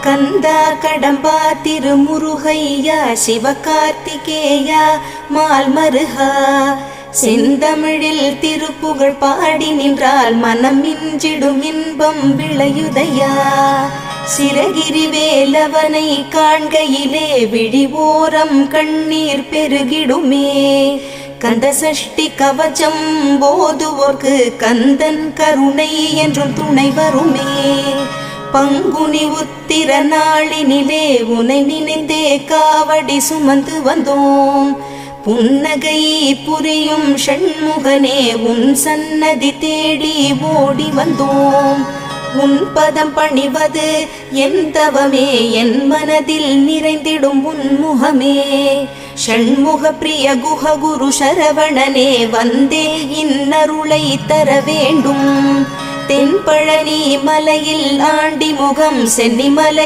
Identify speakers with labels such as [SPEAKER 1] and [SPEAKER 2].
[SPEAKER 1] கந்தா கடம்பா திருமுருகையா சிவகார்த்திகேயா மால்மருகா செந்தமிழில் திருப்புகழ் பாடி நின்றால் மனம் மிஞ்சிடும் இன்பம் விளையுதையா. சிரகிரி வேலவனை காண்கையிலே விழி ஓரம் கண்ணீர் பெருகிடுமே. கந்த சஷ்டி கவச்சம் போதுவோர்க்கு கந்தன் கருணை என்றும் துணை வருமே. பங்குனி உத்திர நாளினிலே உனை நினைந்தே காவடி சுமந்து வந்தோம். புன்னகை புரியும் ஷண்முகனே உன் சன்னதி தேடி ஓடி வந்தோம். உன் பதம் பணிவது என் தவமே, என் மனதில் நிறைந்திடும் உன் முகமே. ஷண்முக பிரிய குஹ குரு சரவணனே வந்தே இன்னருளை தர வேண்டும். தென்பழனி மலையில் ஆண்டி முகம் சென்னிமலை